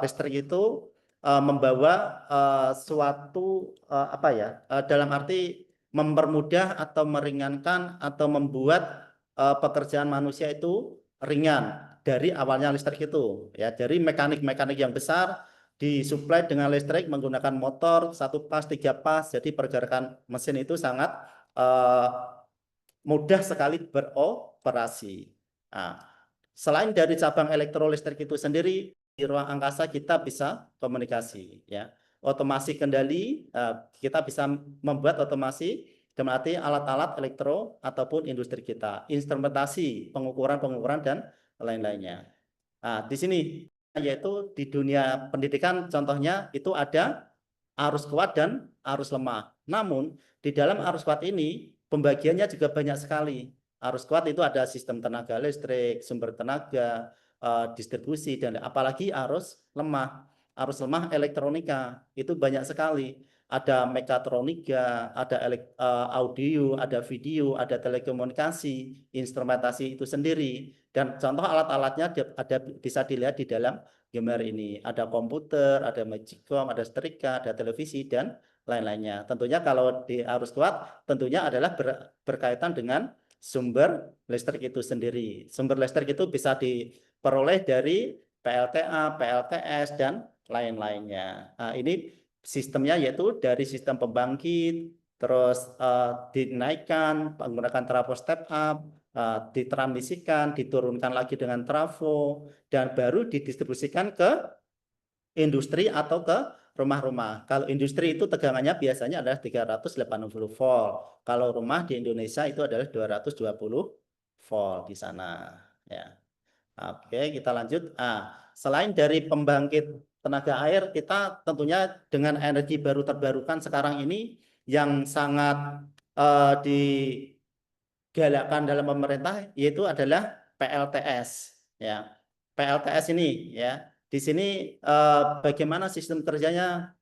listrik itu membawa suatu dalam arti mempermudah atau meringankan atau membuat pekerjaan manusia itu ringan dari awalnya listrik itu ya, dari mekanik-mekanik yang besar disuplai dengan listrik menggunakan motor 1 pas 3 pas, jadi pergerakan mesin itu sangat eh, mudah sekali beroperasi. Nah, selain dari cabang elektrolistrik itu sendiri, di ruang angkasa kita bisa komunikasi, ya. Otomasi kendali, kita bisa membuat otomasi dalam arti alat-alat elektro ataupun industri kita, instrumentasi, pengukuran-pengukuran dan lain-lainnya. Nah, di sini yaitu di dunia pendidikan contohnya itu ada arus kuat dan arus lemah. Namun di dalam arus kuat ini pembagiannya juga banyak sekali. Arus kuat itu ada sistem tenaga listrik, sumber tenaga, distribusi, dan apalagi arus lemah. Arus lemah elektronika itu banyak sekali. Ada mekatronika, ada audio, ada video, ada telekomunikasi, instrumentasi itu sendiri. Dan contoh alat-alatnya ada bisa dilihat di dalam gambar ini. Ada komputer, ada magicom, ada setrika, ada televisi, dan lain-lainnya. Tentunya kalau di arus kuat, tentunya adalah berkaitan dengan sumber listrik itu sendiri. Sumber listrik itu bisa diperoleh dari PLTA, PLTS, dan lain-lainnya. Nah, ini sistemnya yaitu dari sistem pembangkit, terus dinaikkan menggunakan trafo step up, ditransmisikan, diturunkan lagi dengan trafo, dan baru didistribusikan ke industri atau ke rumah-rumah. Kalau industri itu tegangannya biasanya adalah 380 volt. Kalau rumah di Indonesia itu adalah 220 volt di sana. Ya. Oke, kita lanjut. Selain dari pembangkit tenaga air, kita tentunya dengan energi baru terbarukan sekarang ini yang sangat digalakkan dalam pemerintah yaitu adalah PLTS. Ya, PLTS ini ya. Di sini bagaimana sistem kerjanya,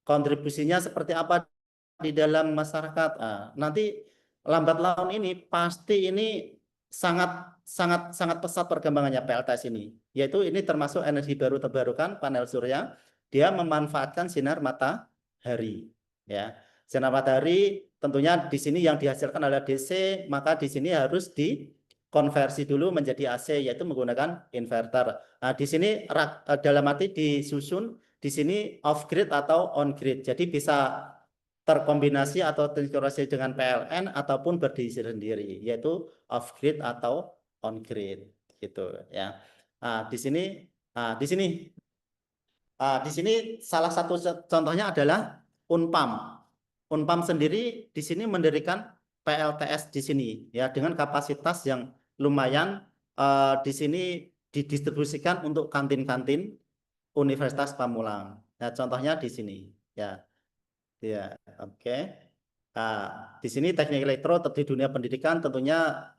kontribusinya seperti apa di dalam masyarakat. Nanti lambat laun ini pasti ini sangat sangat sangat pesat perkembangannya PLTS ini. Yaitu ini termasuk energi baru terbarukan panel surya. Dia memanfaatkan sinar matahari. Ya, sinar matahari tentunya di sini yang dihasilkan adalah DC, maka di sini harus dikonversi dulu menjadi AC yaitu menggunakan inverter. Nah, di sini dalam arti disusun di sini off grid atau on grid. Jadi bisa terkombinasi atau terintegrasi dengan PLN ataupun berdiri sendiri, yaitu off grid atau on grid gitu ya. Nah, di sini salah satu contohnya adalah Unpam. Unpam sendiri di sini mendirikan PLTS di sini ya dengan kapasitas yang lumayan, di sini didistribusikan untuk kantin-kantin Universitas Pamulang. Nah, contohnya di sini ya. Ya, oke. Di sini teknik elektro di dunia pendidikan tentunya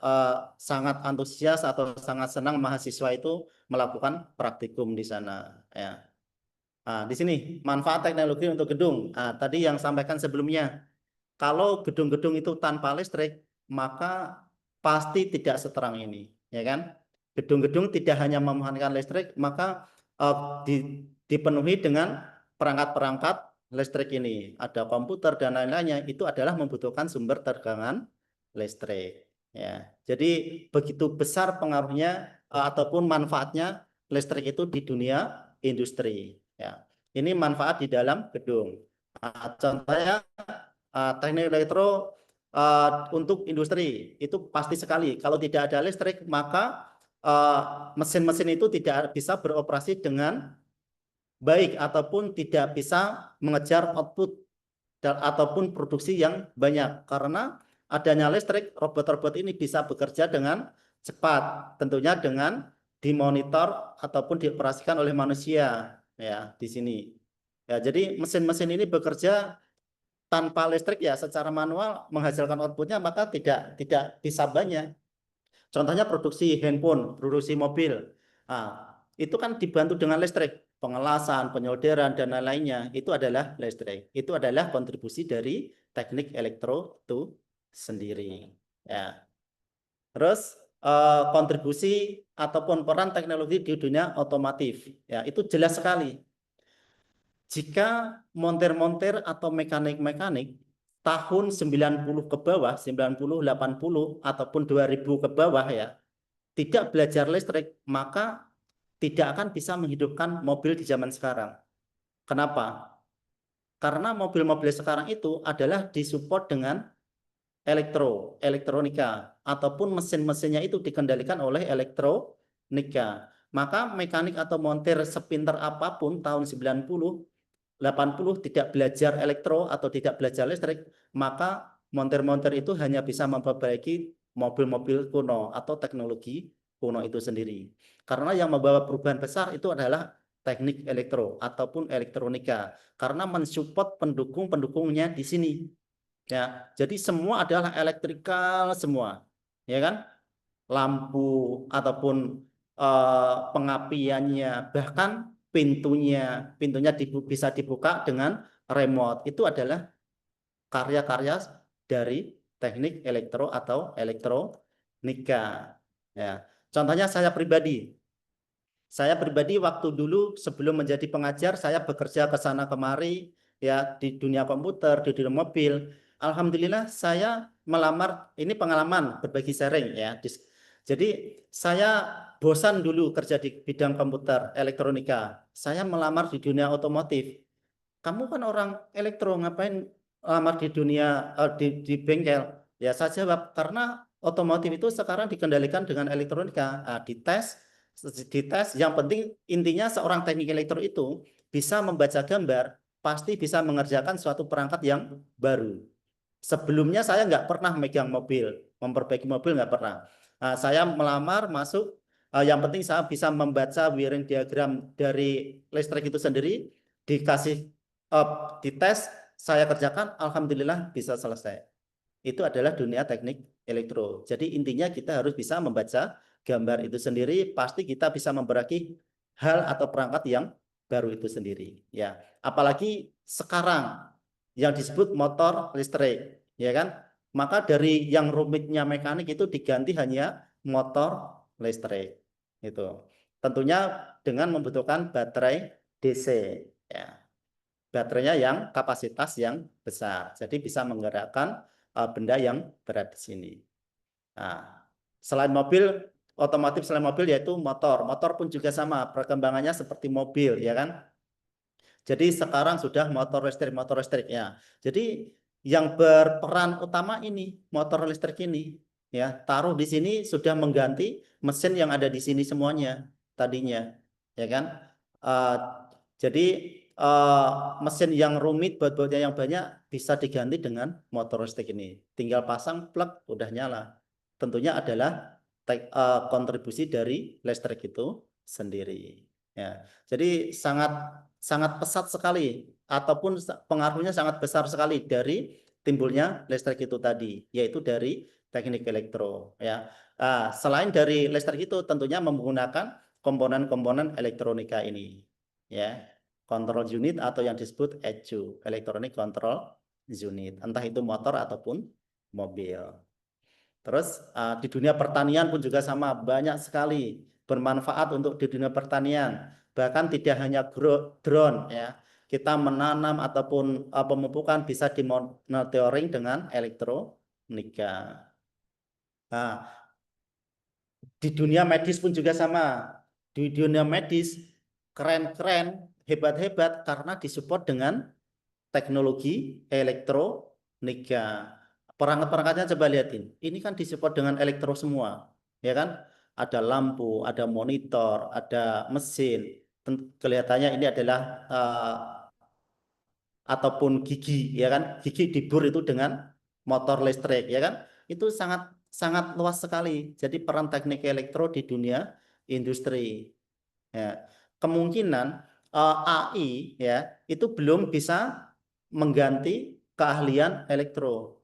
sangat antusias atau sangat senang mahasiswa itu melakukan praktikum di sana. Ya. Di sini manfaat teknologi untuk gedung. Tadi yang sampaikan sebelumnya, kalau gedung-gedung itu tanpa listrik, maka pasti tidak seterang ini, ya kan? Gedung-gedung tidak hanya mememanfaatkan listrik, maka dipenuhi dengan perangkat-perangkat listrik ini. Ada komputer dan lain-lainnya, itu adalah membutuhkan sumber tegangan listrik. Ya, jadi begitu besar pengaruhnya ataupun manfaatnya listrik itu di dunia industri. Ya, ini manfaat di dalam gedung. Contohnya teknik elektro untuk industri itu pasti sekali. Kalau tidak ada listrik, maka mesin-mesin itu tidak bisa beroperasi dengan baik ataupun tidak bisa mengejar output ataupun produksi yang banyak. Karena adanya listrik, robot-robot ini bisa bekerja dengan cepat, tentunya dengan dimonitor ataupun dioperasikan oleh manusia ya di sini. Ya, jadi mesin-mesin ini bekerja tanpa listrik ya secara manual menghasilkan outputnya maka tidak bisa banyak. Contohnya produksi handphone, produksi mobil. Itu kan dibantu dengan listrik, pengelasan, penyolderan dan lain-lainnya itu adalah listrik. Itu adalah kontribusi dari teknik elektro itu sendiri. Ya. Terus kontribusi ataupun peran teknologi di dunia otomotif. Ya, itu jelas sekali. Jika montir-montir atau mekanik-mekanik tahun 90 ke bawah, 90, 80 ataupun 2000 ke bawah ya, tidak belajar listrik, maka tidak akan bisa menghidupkan mobil di zaman sekarang. Kenapa? Karena mobil-mobil sekarang itu adalah disupport dengan elektronika, ataupun mesin-mesinnya itu dikendalikan oleh elektronika. Maka mekanik atau montir sepinter apapun tahun 90, 80 tidak belajar elektro atau tidak belajar listrik, maka montir-montir itu hanya bisa memperbaiki mobil-mobil kuno atau teknologi kuno itu sendiri. Karena yang membawa perubahan besar itu adalah teknik elektro ataupun elektronika, karena mensupport pendukung-pendukungnya di sini. Ya, jadi semua adalah elektrikal semua, ya kan? Lampu ataupun pengapiannya, bahkan pintunya bisa dibuka dengan remote. Itu adalah karya-karya dari teknik elektro atau elektronika. Ya, contohnya saya pribadi waktu dulu sebelum menjadi pengajar, saya bekerja ke sana kemari ya di dunia komputer, di dunia mobil. Alhamdulillah saya melamar, ini pengalaman berbagi sharing ya. Jadi saya bosan dulu kerja di bidang komputer, elektronika. Saya melamar di dunia otomotif. Kamu kan orang elektro, ngapain lamar di dunia di bengkel? Ya saya jawab, karena otomotif itu sekarang dikendalikan dengan elektronika. Nah, dites, yang penting intinya seorang teknik elektro itu bisa membaca gambar, pasti bisa mengerjakan suatu perangkat yang baru. Sebelumnya saya nggak pernah megang mobil, memperbaiki mobil nggak pernah. Nah, saya melamar masuk, yang penting saya bisa membaca wiring diagram dari listrik itu sendiri, dikasih dites, saya kerjakan, alhamdulillah bisa selesai. Itu adalah dunia teknik elektro. Jadi intinya kita harus bisa membaca gambar itu sendiri, pasti kita bisa memperbaiki hal atau perangkat yang baru itu sendiri. Ya, apalagi sekarang yang disebut motor listrik, ya kan? Maka dari yang rumitnya mekanik itu diganti hanya motor listrik. Itu. Tentunya dengan membutuhkan baterai DC, ya. Baterainya yang kapasitas yang besar. Jadi bisa menggerakkan benda yang berat di sini. Nah, selain mobil, otomotif selain mobil yaitu motor. Motor pun juga sama, perkembangannya seperti mobil, ya kan? Jadi sekarang sudah motor listrik ya. Jadi yang berperan utama ini motor listrik ini ya, taruh di sini sudah mengganti mesin yang ada di sini semuanya tadinya, ya kan? Uh, jadi mesin yang rumit, baut-bautnya yang banyak bisa diganti dengan motor listrik ini. Tinggal pasang plug udah nyala. Tentunya adalah kontribusi dari listrik itu sendiri. Ya, jadi sangat sangat pesat sekali ataupun pengaruhnya sangat besar sekali dari timbulnya listrik itu tadi, yaitu dari teknik elektro. Ya, selain dari listrik itu tentunya menggunakan komponen-komponen elektronika ini, ya, control unit atau yang disebut ECU, electronic control unit, entah itu motor ataupun mobil. Terus di dunia pertanian pun juga sama, banyak sekali bermanfaat untuk di dunia pertanian. Bahkan tidak hanya drone ya. Kita menanam ataupun pemupukan bisa dimonitoring dengan elektronika. Nah, di dunia medis pun juga sama. Di dunia medis keren-keren, hebat-hebat karena disupport dengan teknologi elektronika. Perangkat-perangkatnya coba lihatin. Ini kan disupport dengan elektro semua, ya kan? Ada lampu, ada monitor, ada mesin. Kelihatannya ini adalah ataupun gigi, ya kan? Gigi dibur itu dengan motor listrik, ya kan? Itu sangat sangat luas sekali. Jadi peran teknik elektro di dunia industri. Ya. Kemungkinan AI ya itu belum bisa mengganti keahlian elektro.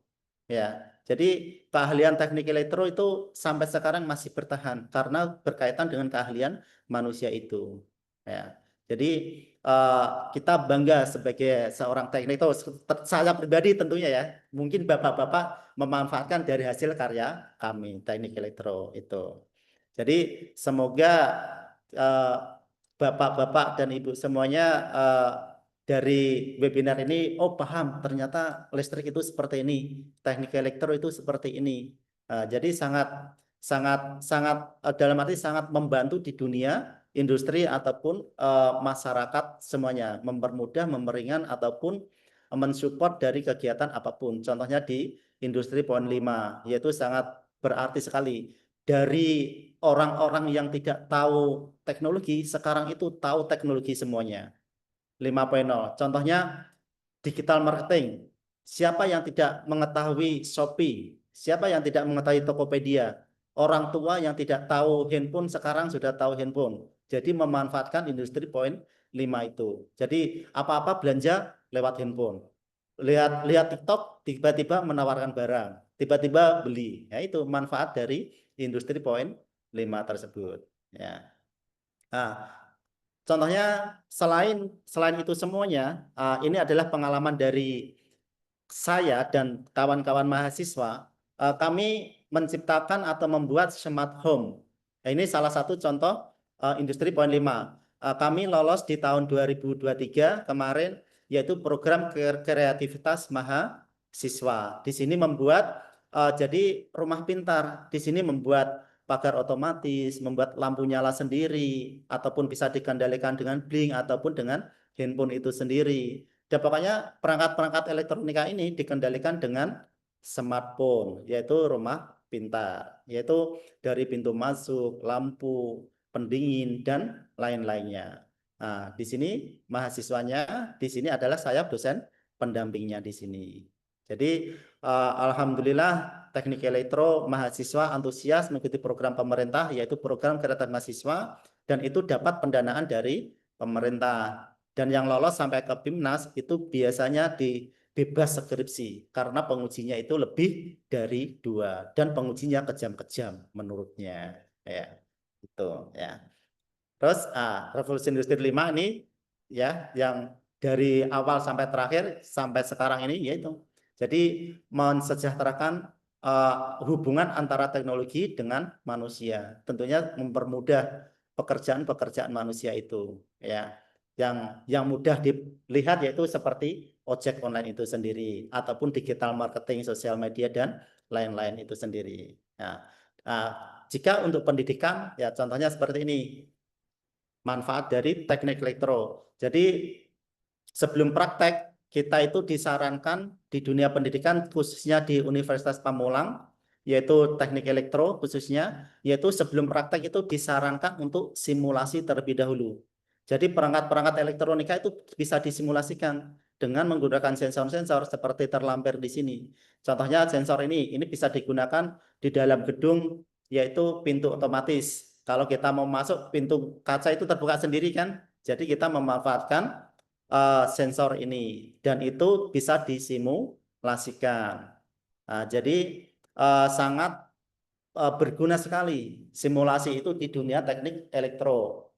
Ya, jadi keahlian teknik elektro itu sampai sekarang masih bertahan karena berkaitan dengan keahlian manusia itu. Ya, jadi kita bangga sebagai seorang teknik itu saya pribadi tentunya ya. Mungkin bapak-bapak memanfaatkan dari hasil karya kami teknik elektro itu. Jadi semoga eh, bapak-bapak dan ibu semuanya dari webinar ini paham ternyata listrik itu seperti ini, teknik elektro itu seperti ini. Jadi sangat sangat sangat dalam arti sangat membantu di dunia industri ataupun masyarakat semuanya, mempermudah, memeringan ataupun mensupport dari kegiatan apapun. Contohnya di industri poin 5 yaitu sangat berarti sekali. Dari orang-orang yang tidak tahu teknologi sekarang itu tahu teknologi semuanya. 5.0. Contohnya digital marketing. Siapa yang tidak mengetahui Shopee? Siapa yang tidak mengetahui Tokopedia? Orang tua yang tidak tahu handphone sekarang sudah tahu handphone. Jadi memanfaatkan industri poin 5 itu. Jadi apa-apa belanja lewat handphone. Lihat lihat TikTok tiba-tiba menawarkan barang, tiba-tiba beli. Ya itu manfaat dari industri poin 5 tersebut. Ya. Nah, contohnya selain itu semuanya, ini adalah pengalaman dari saya dan kawan-kawan mahasiswa. Kami menciptakan atau membuat smart home. Nah, ini salah satu contoh industri poin 5. Kami lolos di tahun 2023 kemarin, yaitu program kreativitas mahasiswa. Di sini membuat jadi rumah pintar. Di sini membuat pagar otomatis, membuat lampu nyala sendiri, ataupun bisa dikendalikan dengan blink ataupun dengan handphone itu sendiri. Dan pokoknya perangkat-perangkat elektronika ini dikendalikan dengan smartphone, yaitu rumah pintar, yaitu dari pintu masuk, lampu, pendingin, dan lain-lainnya. Nah, di sini mahasiswanya, di sini adalah saya dosen pendampingnya di sini. Jadi, alhamdulillah Teknik Elektro mahasiswa antusias mengikuti program pemerintah, yaitu program kreatif mahasiswa, dan itu dapat pendanaan dari pemerintah. Dan yang lolos sampai ke BIMNAS itu biasanya bebas skripsi karena pengujinya itu lebih dari 2 dan pengujinya kejam-kejam menurutnya ya itu ya. Terus Revolusi Industri 5 ini ya yang dari awal sampai terakhir sampai sekarang ini yaitu jadi mensejahterakan hubungan antara teknologi dengan manusia. Tentunya mempermudah pekerjaan-pekerjaan manusia itu ya. Yang mudah dilihat yaitu seperti ojek online itu sendiri ataupun digital marketing, sosial media dan lain-lain itu sendiri. Nah, jika untuk pendidikan ya contohnya seperti ini manfaat dari teknik elektro. Jadi sebelum praktek kita itu disarankan di dunia pendidikan khususnya di Universitas Pamulang yaitu teknik elektro khususnya yaitu sebelum praktek itu disarankan untuk simulasi terlebih dahulu. Jadi perangkat-perangkat elektronika itu bisa disimulasikan dengan menggunakan sensor-sensor seperti terlampir di sini. Contohnya sensor ini bisa digunakan di dalam gedung yaitu pintu otomatis. Kalau kita mau masuk pintu kaca itu terbuka sendiri kan, jadi kita memanfaatkan sensor ini dan itu bisa disimulasikan. Jadi sangat berguna sekali simulasi itu di dunia teknik elektro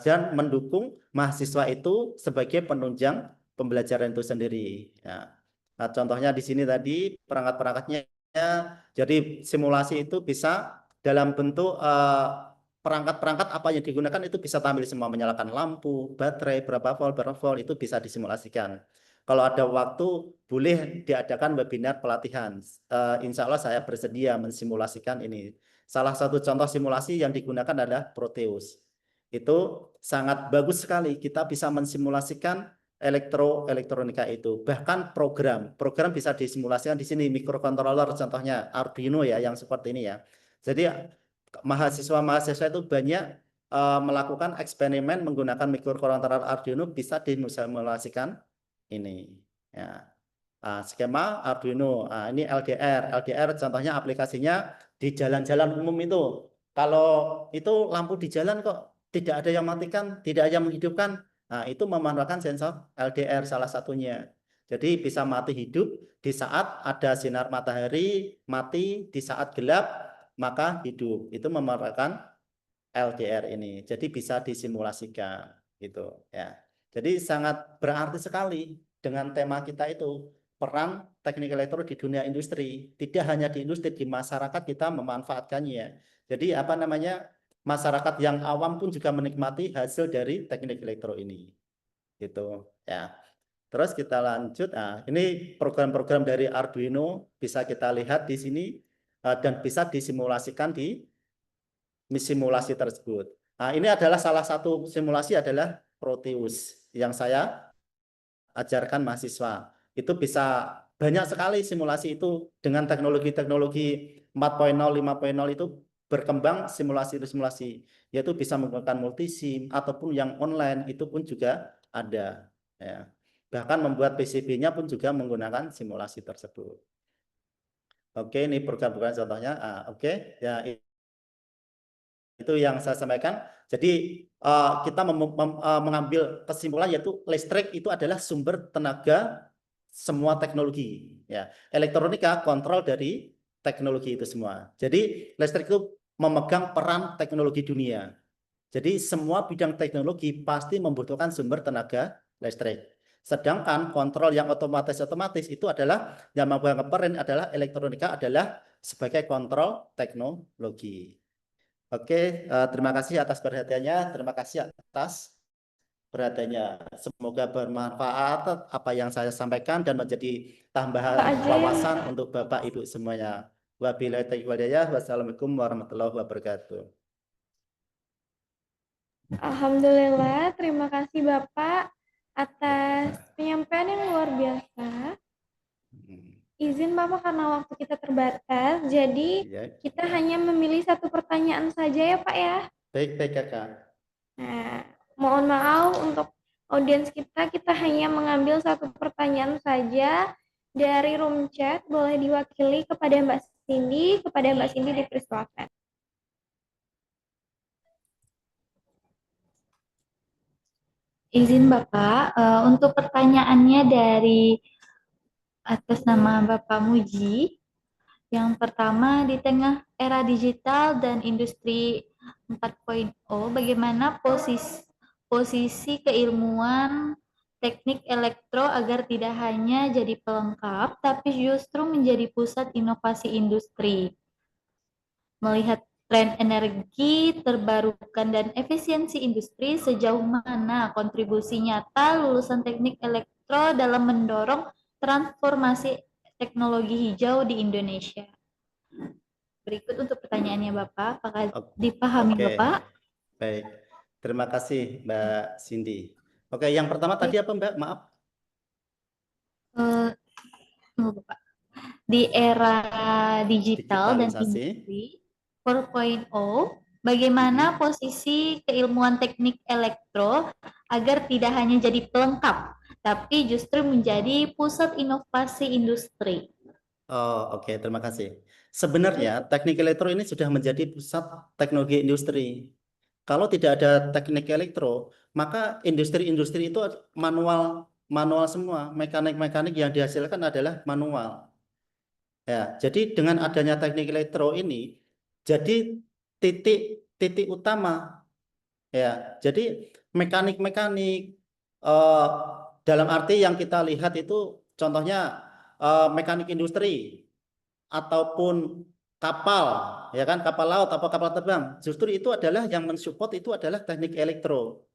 dan mendukung mahasiswa itu sebagai penunjang pembelajaran itu sendiri. Nah, contohnya di sini tadi perangkat-perangkatnya, jadi simulasi itu bisa dalam bentuk perangkat-perangkat apa yang digunakan itu bisa tampil semua, menyalakan lampu, baterai, berapa volt itu bisa disimulasikan. Kalau ada waktu boleh diadakan webinar pelatihan. Insya Allah saya bersedia mensimulasikan ini. Salah satu contoh simulasi yang digunakan adalah Proteus. Itu sangat bagus sekali. Kita bisa mensimulasikan elektronika itu. Bahkan program bisa disimulasikan di sini mikrokontroler contohnya Arduino ya yang seperti ini ya. Jadi mahasiswa-mahasiswa itu banyak melakukan eksperimen menggunakan mikrokontroler Arduino bisa disimulasikan ini ya. Skema Arduino. Ini LDR contohnya aplikasinya di jalan-jalan umum itu. Kalau itu lampu di jalan kok tidak ada yang matikan, tidak ada yang menghidupkan. Nah, itu memanfaatkan sensor LDR salah satunya. Jadi bisa mati hidup di saat ada sinar matahari, mati di saat gelap, maka hidup. Itu memanfaatkan LDR ini. Jadi bisa disimulasikan gitu ya. Jadi sangat berarti sekali dengan tema kita itu, peran teknik elektro di dunia industri. Tidak hanya di industri, di masyarakat kita memanfaatkannya. Jadi apa namanya, masyarakat yang awam pun juga menikmati hasil dari teknik elektro ini. Gitu ya. Terus kita lanjut. Nah, ini program-program dari Arduino bisa kita lihat di sini dan bisa disimulasikan di simulasi tersebut. Nah, ini adalah salah satu simulasi adalah Proteus yang saya ajarkan mahasiswa. Itu bisa banyak sekali simulasi itu dengan teknologi-teknologi 4.0, 5.0 itu berkembang simulasi-simulasi, yaitu bisa menggunakan multisim ataupun yang online itu pun juga ada. Ya. Bahkan membuat PCB-nya pun juga menggunakan simulasi tersebut. Oke, ini program-program contohnya. Oke, ya itu yang saya sampaikan. Jadi kita mengambil kesimpulan yaitu listrik itu adalah sumber tenaga semua teknologi. Ya, elektronika kontrol dari teknologi itu semua. Jadi listrik itu memegang peran teknologi dunia. Jadi semua bidang teknologi pasti membutuhkan sumber tenaga listrik. Sedangkan kontrol yang otomatis itu adalah yang memegang peran adalah elektronika adalah sebagai kontrol teknologi. Oke, terima kasih atas perhatiannya. Terima kasih atas perhatiannya. Semoga bermanfaat apa yang saya sampaikan dan menjadi Pak tambahan Ajen, wawasan untuk Bapak Ibu semuanya. Wabillahi taufiq wal hidayah. Wassalamualaikum warahmatullahi wabarakatuh. Alhamdulillah, terima kasih Bapak Ya, atas Bapak. penyampaian yang luar biasa. Hmm. Izin Bapak karena waktu kita terbatas, jadi Ya, kita hanya memilih satu pertanyaan saja ya Pak ya. baik-baik Kakak. Nah, mohon maaf untuk audiens kita hanya mengambil satu pertanyaan saja dari room chat, boleh diwakili kepada Mbak Cindy, dipersilakan. Izin Bapak, untuk pertanyaannya dari atas nama Bapak Muji, yang pertama di tengah era digital dan industri 4.0, bagaimana posisi keilmuan teknik elektro agar tidak hanya jadi pelengkap, tapi justru menjadi pusat inovasi industri. Melihat tren energi terbarukan dan efisiensi industri, sejauh mana kontribusi nyata lulusan teknik elektro dalam mendorong transformasi teknologi hijau di Indonesia? Berikut untuk pertanyaannya Bapak, apakah dipahami Oke, Bapak? baik. Terima kasih Mbak Cindy. Oke, yang pertama tadi apa Mbak? Maaf. Eh, Bapak. Di era digital dan Digitalisasi. industri 4.0, bagaimana Mhm. posisi keilmuan teknik elektro agar tidak hanya jadi pelengkap, tapi justru menjadi pusat inovasi industri? Oh, oke, terima kasih. Sebenarnya teknik elektro ini sudah menjadi pusat teknologi industri. Kalau tidak ada teknik elektro, maka industri-industri itu manual, manual semua. Mekanik-mekanik yang dihasilkan adalah manual. Ya, jadi dengan adanya teknik elektro ini, jadi titik titik utama. Ya, jadi mekanik-mekanik eh, dalam arti yang kita lihat itu, contohnya mekanik industri ataupun kapal, ya kan, kapal laut atau kapal terbang, justru itu adalah yang mensupport itu adalah teknik elektro.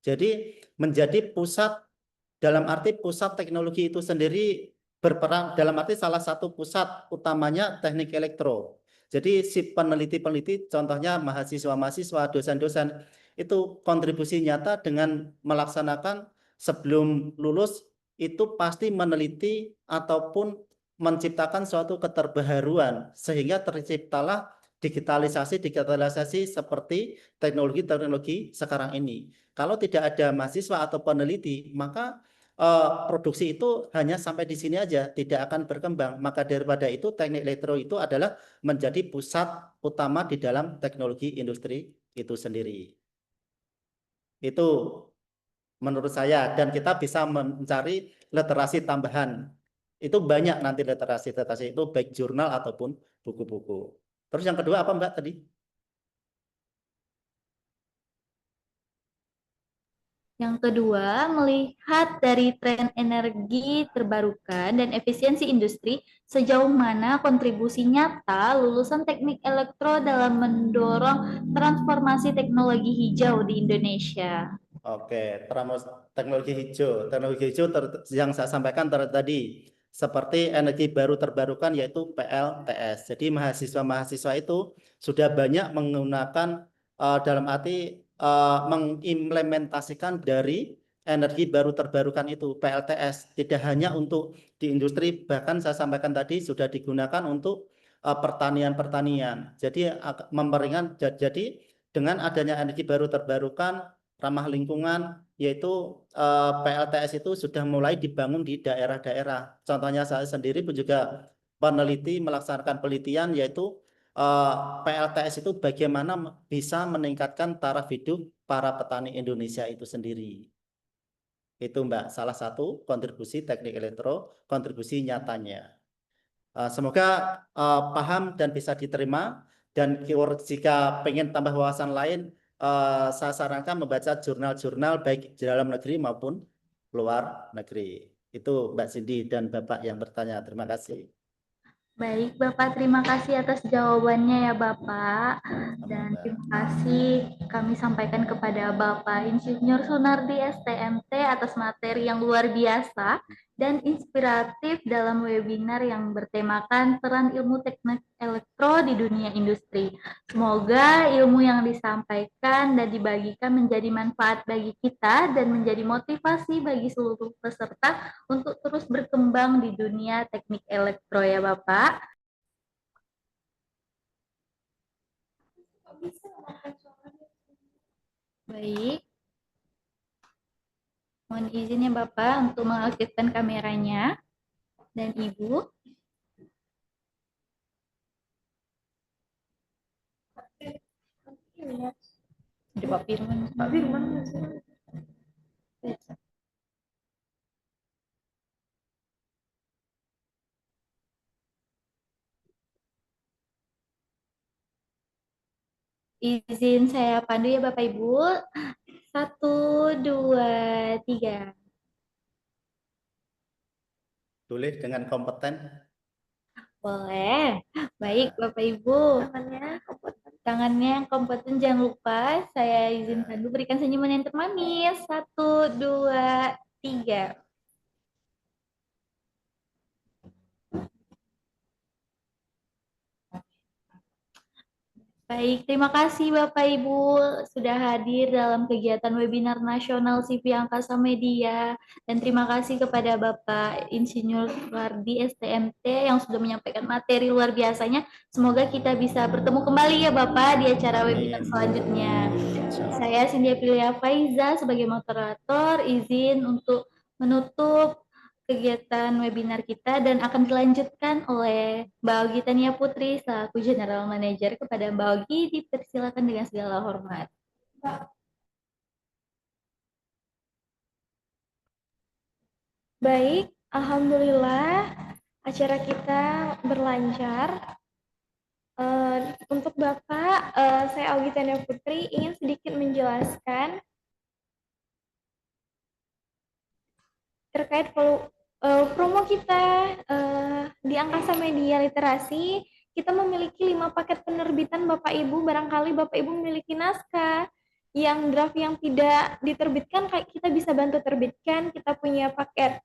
Jadi menjadi pusat, dalam arti pusat teknologi itu sendiri berperan, dalam arti salah satu pusat utamanya teknik elektro. Jadi si peneliti-peneliti, contohnya mahasiswa-mahasiswa, dosen-dosen, itu kontribusi nyata dengan melaksanakan sebelum lulus itu pasti meneliti ataupun menciptakan suatu keterbaharuan sehingga terciptalah digitalisasi seperti teknologi-teknologi sekarang ini. Kalau tidak ada mahasiswa atau peneliti, maka produksi itu hanya sampai di sini aja, tidak akan berkembang. Maka daripada itu, teknik elektro itu adalah menjadi pusat utama di dalam teknologi industri itu sendiri. Itu menurut saya, dan kita bisa mencari literasi tambahan. Itu banyak nanti literasi-literasi itu, baik jurnal ataupun buku-buku. Terus yang kedua apa Mbak tadi? Yang kedua, melihat dari tren energi terbarukan dan efisiensi industri, sejauh mana kontribusi nyata lulusan teknik elektro dalam mendorong transformasi teknologi hijau di Indonesia. Oke, teknologi hijau. Teknologi hijau yang saya sampaikan tadi seperti energi baru terbarukan yaitu PLTS. Jadi mahasiswa-mahasiswa itu sudah banyak menggunakan dalam arti mengimplementasikan dari energi baru terbarukan itu PLTS. Tidak hanya untuk di industri, bahkan saya sampaikan tadi sudah digunakan untuk pertanian-pertanian. Jadi memperingan. Jadi dengan adanya energi baru terbarukan ramah lingkungan, yaitu PLTS itu sudah mulai dibangun di daerah-daerah. Contohnya saya sendiri pun juga peneliti melaksanakan penelitian, yaitu PLTS itu bagaimana bisa meningkatkan taraf hidup para petani Indonesia itu sendiri. Itu Mbak, salah satu kontribusi teknik elektro, kontribusi nyatanya. Semoga paham dan bisa diterima. Dan jika pengen tambah wawasan lain, saya sarankan membaca jurnal-jurnal baik di dalam negeri maupun luar negeri. Itu Mbak Cindy dan Bapak yang bertanya. Terima kasih. Baik, Bapak, terima kasih atas jawabannya ya, Bapak. Sama Dan Mbak. terima kasih kami sampaikan kepada Bapak Insinyur Sunardi STMT atas materi yang luar biasa dan inspiratif dalam webinar yang bertemakan peran ilmu teknik elektro di dunia industri. Semoga ilmu yang disampaikan dan dibagikan menjadi manfaat bagi kita dan menjadi motivasi bagi seluruh peserta untuk terus berkembang di dunia teknik elektro ya Bapak. Baik, mohon izin ya Bapak untuk mengaktifkan kameranya dan Ibu. Ada Pak Firman. Pak Firman. Izin saya pandu ya Bapak Ibu. 1, 2, 3. Boleh dengan kompeten. Boleh. Baik Bapak Ibu. Tangannya yang kompeten jangan lupa. Saya izin pandu berikan senyuman yang termanis. 1, 2, 3. Baik, terima kasih Bapak Ibu sudah hadir dalam kegiatan webinar nasional CV Angkasa Media. Dan terima kasih kepada Bapak Insinyur Wardi STMT yang sudah menyampaikan materi luar biasanya. Semoga kita bisa bertemu kembali ya Bapak di acara webinar selanjutnya. Saya Cindy Aprilia Faiza sebagai moderator izin untuk menutup kegiatan webinar kita dan akan dilanjutkan oleh Mbak Ogi Tania Putri selaku General Manager. Kepada Mbak Ogi dipersilakan dengan segala hormat. Baik, alhamdulillah acara kita berlancar. Untuk Bapak, saya Augi Tania Putri ingin sedikit menjelaskan terkait promo kita di Angkasa Media Literasi. Kita memiliki 5 paket penerbitan Bapak Ibu. Barangkali Bapak Ibu memiliki naskah yang draft yang tidak diterbitkan, kita bisa bantu terbitkan. Kita punya paket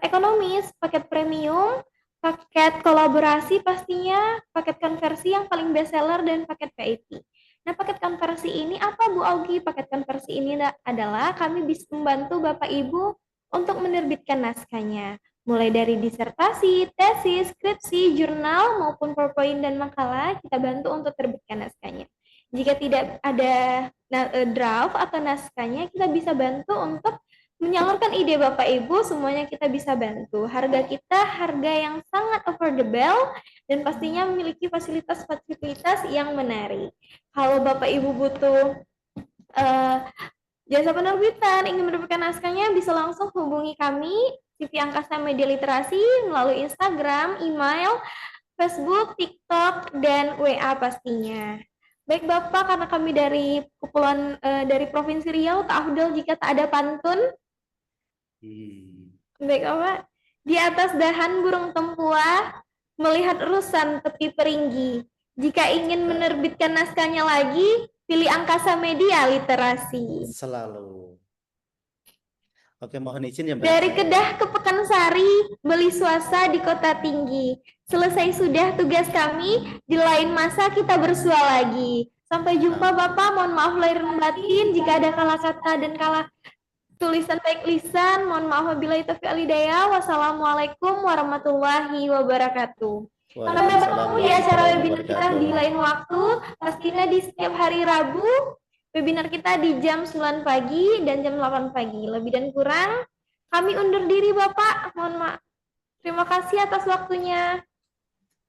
ekonomis, paket premium, paket kolaborasi pastinya, paket konversi yang paling best seller, dan paket VIP. Nah, paket konversi ini apa Bu Augi? Paket konversi ini adalah kami bisa membantu Bapak Ibu untuk menerbitkan naskahnya, mulai dari disertasi, tesis, skripsi, jurnal, maupun PowerPoint dan makalah, kita bantu untuk terbitkan naskahnya. Jika tidak ada draft atau naskahnya, kita bisa bantu untuk menyalurkan ide Bapak Ibu, semuanya kita bisa bantu. Harga kita harga yang sangat affordable dan pastinya memiliki fasilitas-fasilitas yang menarik. Kalau Bapak Ibu butuh jasa penerbitan, ingin mendapatkan naskahnya, bisa langsung hubungi kami CV Angkasa Media Literasi melalui Instagram, email, Facebook, TikTok, dan WA pastinya. Baik Bapak, karena kami dari dari Provinsi Riau, tak afdol jika tak ada pantun. Baik Bapak. Di atas dahan burung tempuah, melihat urusan tepi peringgi. Jika ingin menerbitkan naskahnya lagi, pilih Angkasa Media Literasi. Selalu. Oke, mohon izin ya Mbak. Dari Kedah ke Pekansari, beli swasta di kota tinggi. Selesai sudah tugas kami, di lain masa kita bersua lagi. Sampai jumpa Bapak, mohon maaf lahir dan batin jika ada kalah kata dan kalah tulisan baik lisan. Mohon maaf wabillahi taufiq wal hidayah. Wassalamualaikum warahmatullahi wabarakatuh. Sampai bertemu di acara webinar kita di lain waktu, pastinya di setiap hari Rabu. Webinar kita di jam 9 pagi dan jam 8 pagi. Lebih dan kurang, kami undur diri Bapak. Mohon maaf. Terima kasih atas waktunya.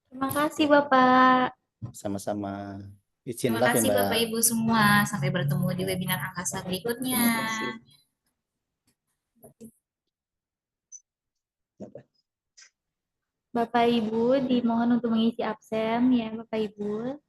Terima kasih Bapak. Sama-sama. Terima Izinlah ya kasih Mbak. Bapak Ibu semua. Sampai bertemu di webinar angkasa berikutnya. Bapak Ibu dimohon untuk mengisi absen ya Bapak Ibu.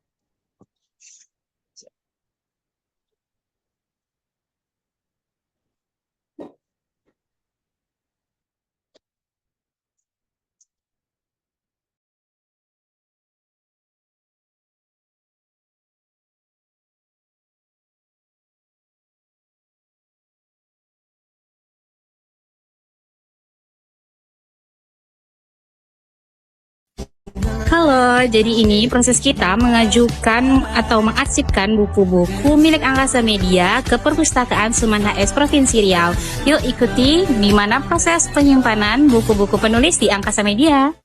Halo, jadi ini proses kita mengajukan atau mengarsipkan buku-buku milik Angkasa Media ke Perpustakaan Suman HS Provinsi Riau. Yuk ikuti di mana proses penyimpanan buku-buku penulis di Angkasa Media.